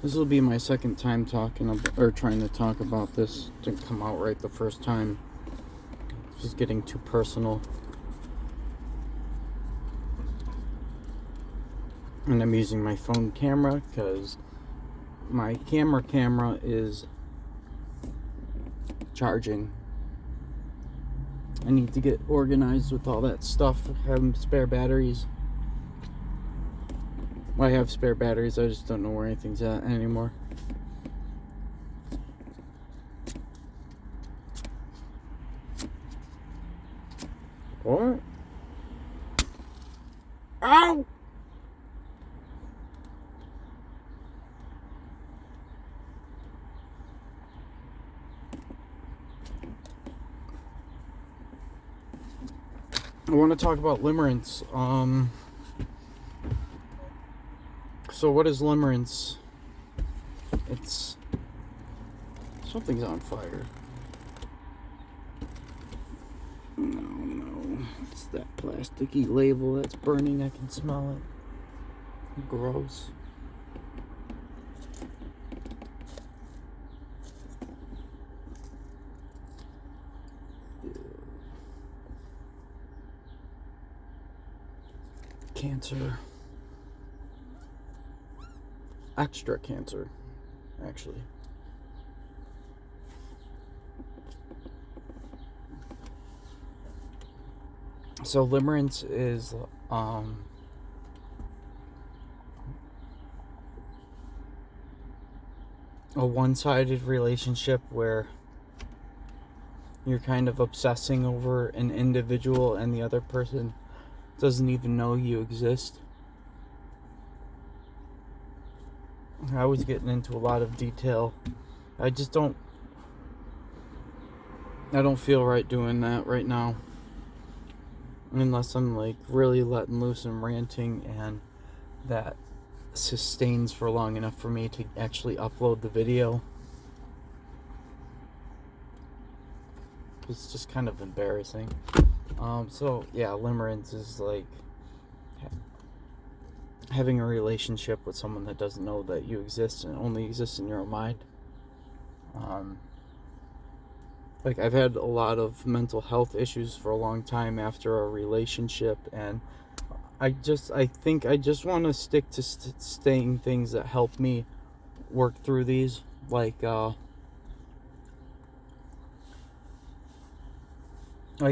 This will be my second time trying to talk about this. Didn't come out right the first time. It's just getting too personal. And I'm using my phone camera because my camera is charging. I need to get organized with all that stuff. Have spare batteries. Well, I have spare batteries, I just don't know where anything's at anymore. What? Ow! I want to talk about limerance. So what is limerance? It's... something's on fire. No. It's that plasticky label that's burning. I can smell it. Gross. Cancer. Extra cancer, actually. So limerance is a one-sided relationship where you're kind of obsessing over an individual and the other person doesn't even know you exist. I was getting into a lot of detail. I don't feel right doing that right now. Unless I'm like really letting loose and ranting, and that sustains for long enough for me to actually upload the video. It's just kind of embarrassing. So yeah, limerance is like having a relationship with someone that doesn't know that you exist and only exists in your own mind. Like, I've had a lot of mental health issues for a long time after a relationship, and I think I just want to stick to saying things that help me work through these. Like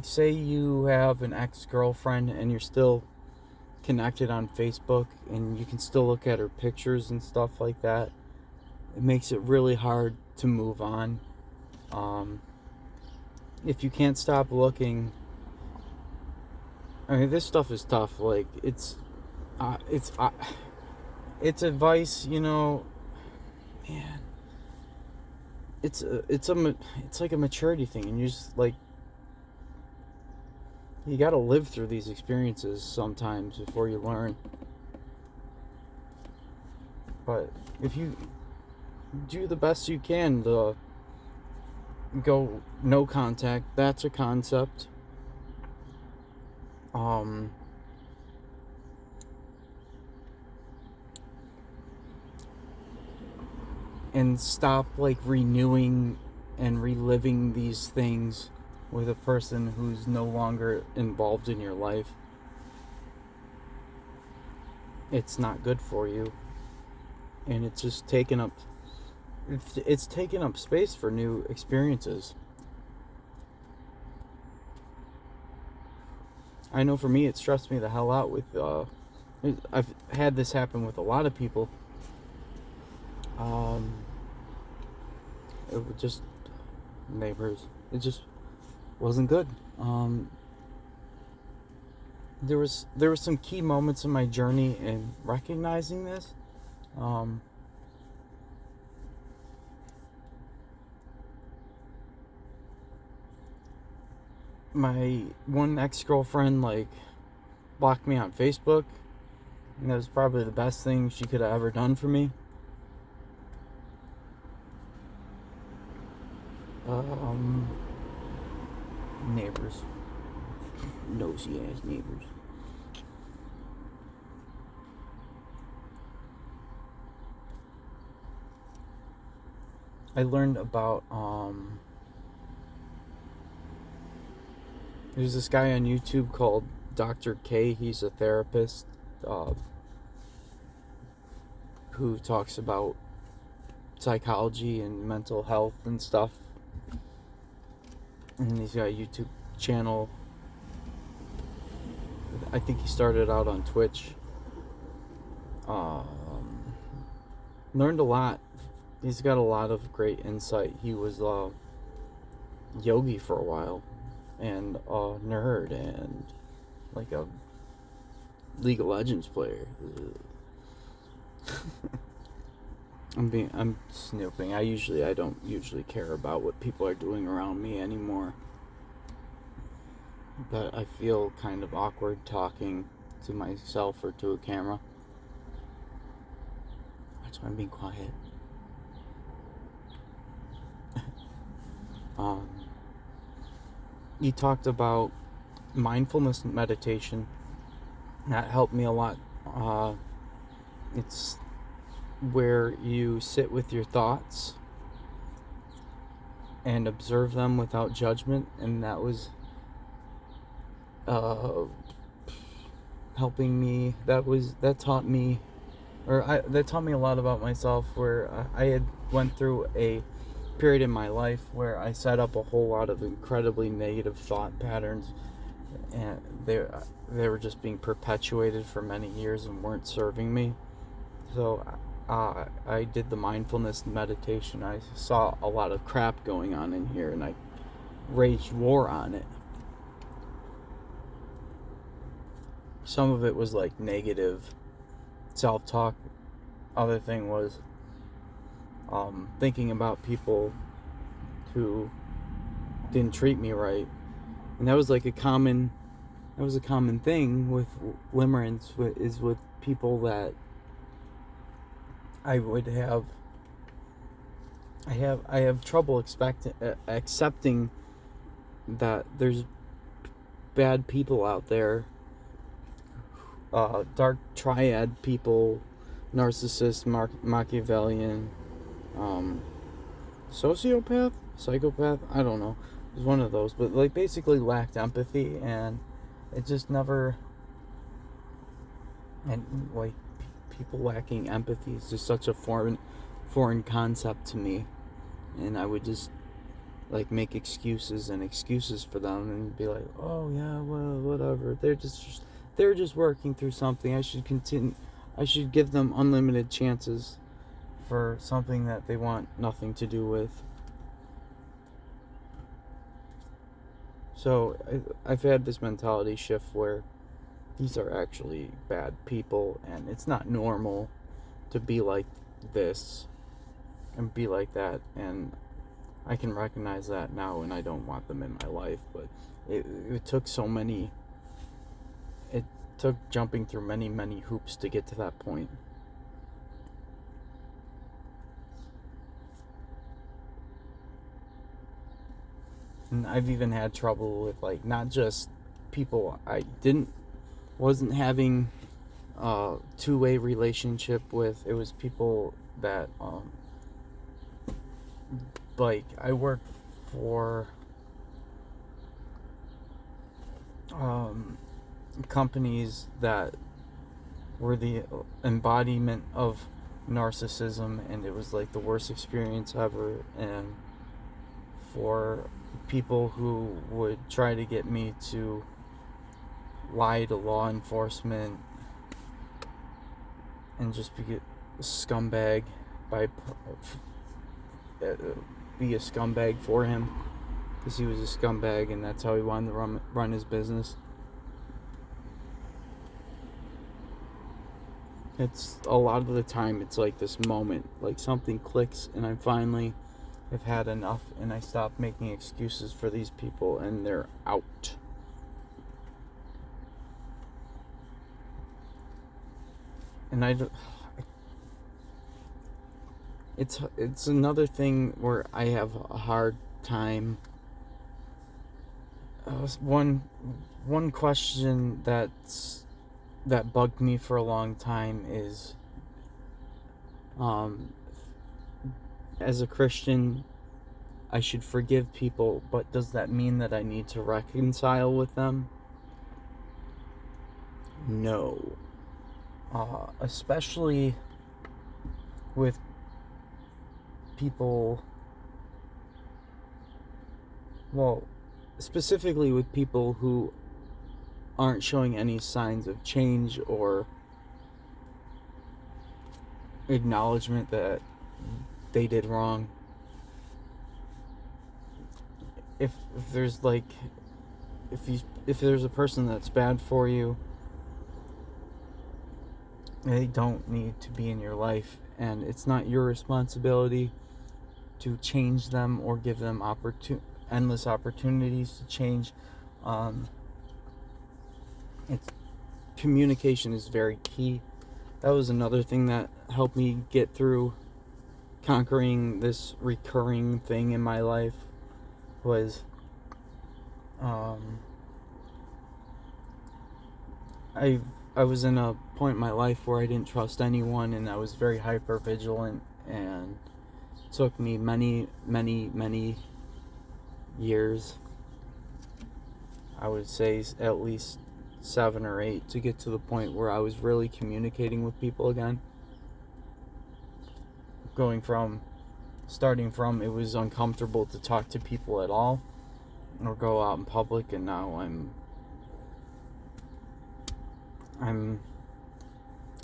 say you have an ex-girlfriend and you're still connected on Facebook and you can still look at her pictures and stuff like that. It makes it really hard to move on. If you can't stop looking, I mean, this stuff is tough. Like, it's advice, you know, man. It's like a maturity thing, and you just like, you gotta live through these experiences sometimes before you learn. But if you do the best you can to go no contact, that's a concept. And stop like renewing and reliving these things with a person who's no longer involved in your life. It's not good for you, and it's just taking up space for new experiences. I know for me, it stressed me the hell out with I've had this happen with a lot of people. It was just neighbors. It just wasn't good. There were some key moments in my journey in recognizing this. My one ex-girlfriend like blocked me on Facebook, and that was probably the best thing she could have ever done for me. Neighbors. Nosy ass neighbors. I learned about there's this guy on YouTube called Dr. K. He's a therapist uh, who talks about psychology and mental health and stuff. And he's got a YouTube channel. I think he started out on Twitch. Learned a lot. He's got a lot of great insight. He was a yogi for a while, and a nerd, and like a League of Legends player. I'm snooping. I don't usually care about what people are doing around me anymore. But I feel kind of awkward talking to myself or to a camera. That's why I'm being quiet. You talked about mindfulness meditation. That helped me a lot. It's where you sit with your thoughts and observe them without judgment, and that was helping me. That taught me a lot about myself, where I had went through a period in my life where I set up a whole lot of incredibly negative thought patterns, and they were just being perpetuated for many years and weren't serving me. So I did the mindfulness meditation. I saw a lot of crap going on in here, and I waged war on it. Some of it was like negative self-talk. Other thing was thinking about people who didn't treat me right, and that was a common thing with Limerance, is with people that I would have. I have trouble accepting that there's bad people out there, dark triad people, narcissist, Machiavellian, sociopath, psychopath, I don't know. It was one of those, but basically lacked empathy, and it just never. And people lacking empathy is just such a foreign concept to me, and I would just make excuses for them and be like, oh yeah, well, whatever. They're just working through something. I should give them unlimited chances for something that they want nothing to do with. So I've had this mentality shift where these are actually bad people, and it's not normal to be like this and be like that, and I can recognize that now, and I don't want them in my life. But it took jumping through many hoops to get to that point. And I've even had trouble with not just people I wasn't having a two-way relationship with. It was people that I worked for companies that were the embodiment of narcissism, and it was the worst experience ever. And for people who would try to get me to lie to law enforcement and just be a scumbag be a scumbag for him, because he was a scumbag and that's how he wanted to run his business. It's a lot of the time it's this moment, something clicks, and I finally have had enough, and I stop making excuses for these people, and they're out. And it's another thing where I have a hard time. One question that bugged me for a long time is as a Christian, I should forgive people, but does that mean that I need to reconcile with them? No. Especially with people, well, specifically with people who aren't showing any signs of change or acknowledgement that they did wrong. If there's like, if there's a person that's bad for you, they don't need to be in your life, and it's not your responsibility to change them or give them endless opportunities to change. It's communication is very key. That was another thing that helped me get through conquering this recurring thing in my life. Was I was in a point in my life where I didn't trust anyone, and I was very hyper vigilant, and it took me many years, I would say at least 7 or 8, to get to the point where I was really communicating with people again. Starting from it was uncomfortable to talk to people at all or go out in public, and now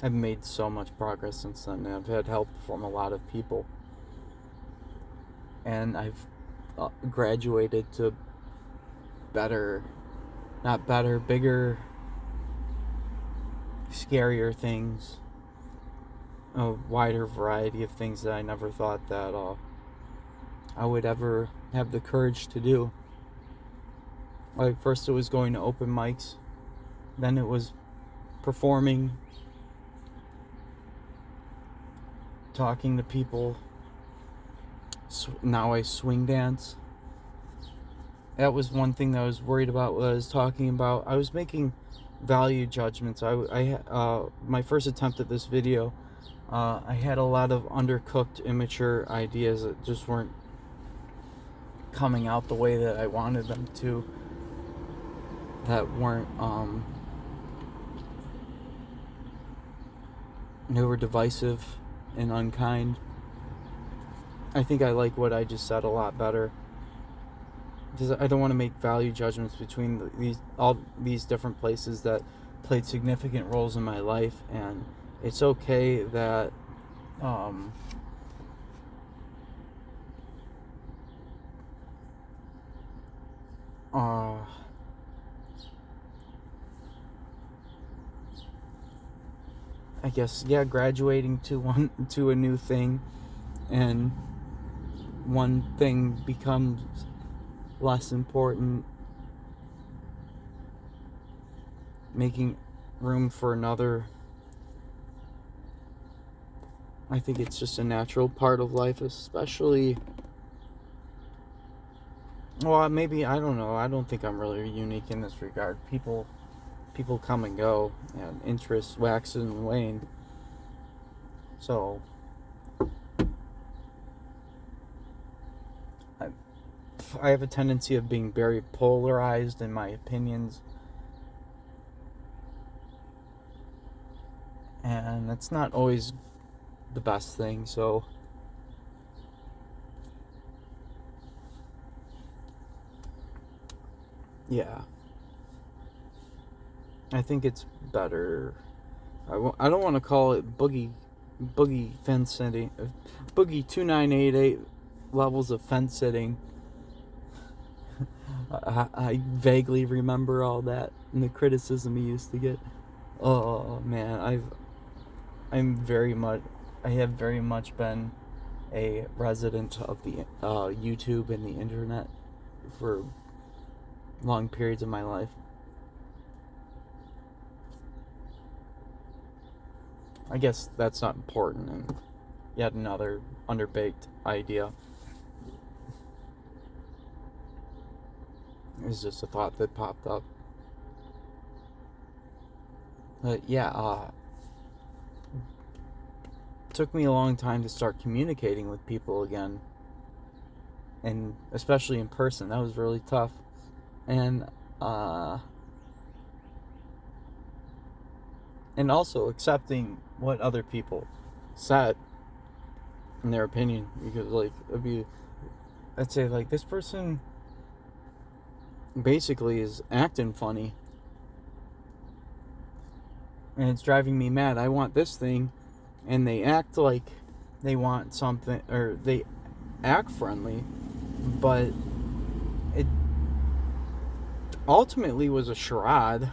I've made so much progress since then, and I've had help from a lot of people, and I've graduated to bigger, scarier things, a wider variety of things that I never thought that I would ever have the courage to do. Like, first it was going to open mics, then it was performing, talking to people. Now I swing dance. That was one thing that I was worried about, what I was talking about. I was making value judgments. My first attempt at this video, I had a lot of undercooked, immature ideas that just weren't coming out the way that I wanted them to. That weren't, they were divisive and unkind. I think I like what I just said a lot better, because I don't want to make value judgments between all these different places that played significant roles in my life, and it's okay that I guess, yeah, graduating to a new thing, and one thing becomes less important, making room for another. I think it's just a natural part of life, especially, well, maybe, I don't know, I don't think I'm really unique in this regard. People come and go, and interests wax and wane. So I have a tendency of being very polarized in my opinions, and that's not always the best thing. So yeah, I think it's better. I don't want to call it boogie fence sitting, boogie 2988 levels of fence sitting. I vaguely remember all that and the criticism he used to get. Oh man, I have very much been a resident of the YouTube and the internet for long periods of my life. I guess that's not important, and yet another underbaked idea. It's just a thought that popped up. But yeah, took me a long time to start communicating with people again, and especially in person. That was really tough. And also accepting what other people said in their opinion, because like I'd say like, this person basically is acting funny and it's driving me mad. I want this thing, and they act like they want something, or they act friendly, but it ultimately was a charade.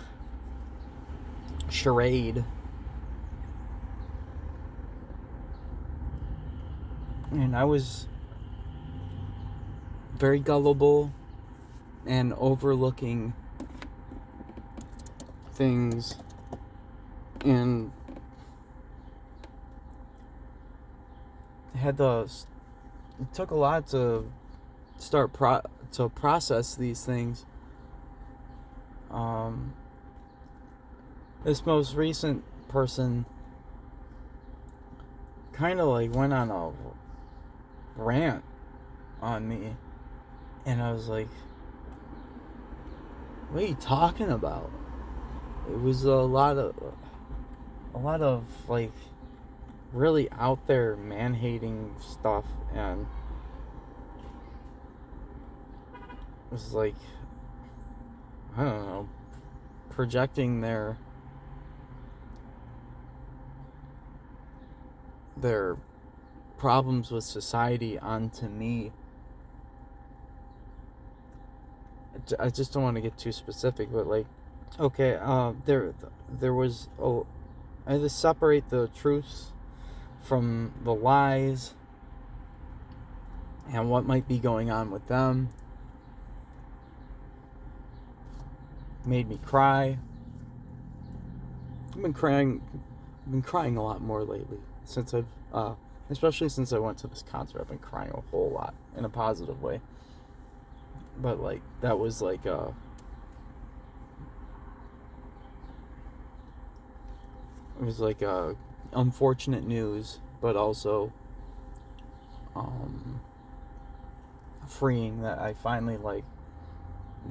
And I was very gullible and overlooking things, and it took a lot to start to process these things. This most recent person kind of like went on a rant on me, and I was like, what are you talking about? It was a lot of like really out there man-hating stuff, and it was like, I don't know, projecting their problems with society onto me. I just don't want to get too specific, but like, okay, there was I had to separate the truths from the lies and what might be going on with them. Made me cry. I've been crying a lot more lately since especially since I went to this concert. I've been crying a whole lot in a positive way. But like, that was like it was like unfortunate news, but also freeing, that I finally, like,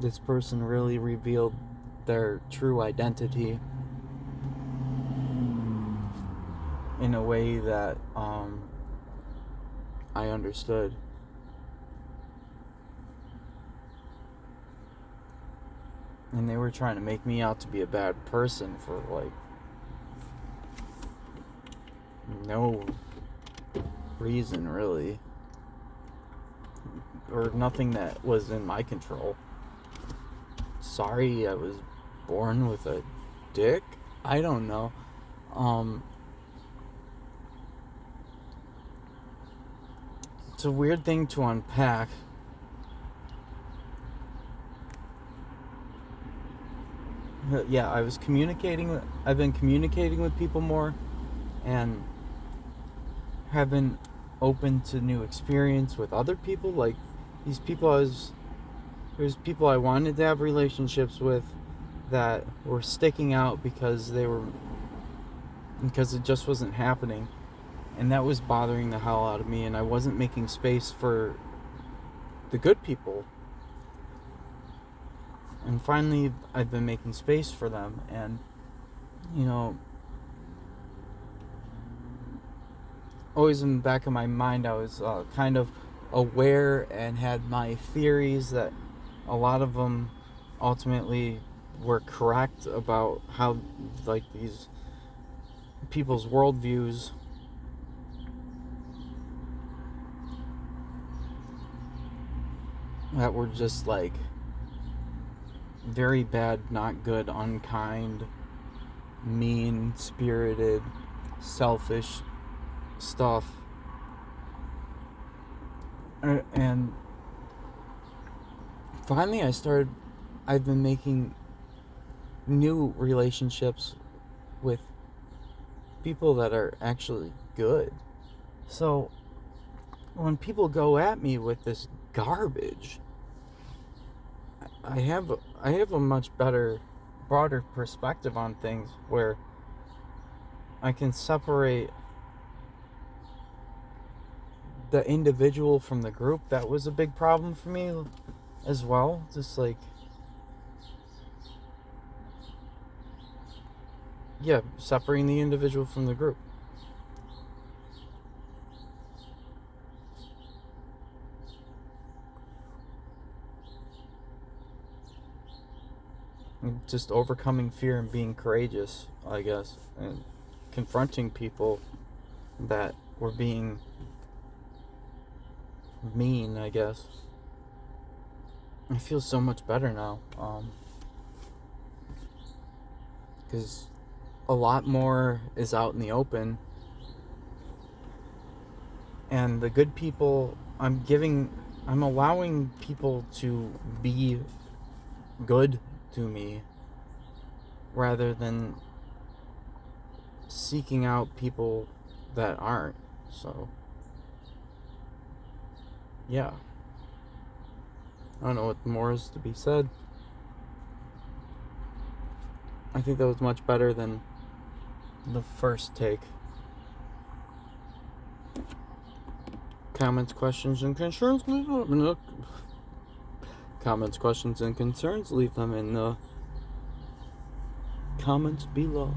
this person really revealed their true identity in a way that I understood. And they were trying to make me out to be a bad person for like no reason really, or nothing that was in my control. Sorry, I was born with a dick? I don't know. It's a weird thing to unpack. Yeah, I've been communicating with people more, and have been open to new experience with other people. Like, there's people I wanted to have relationships with that were sticking out because it just wasn't happening, and that was bothering the hell out of me, and I wasn't making space for the good people. And finally, I've been making space for them, and always in the back of my mind, I was kind of aware and had my theories that a lot of them ultimately were correct about how, like, these people's worldviews that were just like very bad, not good, unkind, mean-spirited, selfish stuff. And finally I've been making new relationships with people that are actually good. So when people go at me with this garbage, I have a much better, broader perspective on things, where I can separate the individual from the group, that was a big problem for me as well. Just like, yeah, separating the individual from the group. And just overcoming fear and being courageous, I guess, and confronting people that were being mean, I guess. I feel so much better now, because a lot more is out in the open, and the good people, I'm allowing people to be good to me rather than seeking out people that aren't. So yeah, I don't know what more is to be said. I think that was much better than the first take. Comments, questions, and concerns, leave them in the comments, questions, and concerns, leave them in the comments below.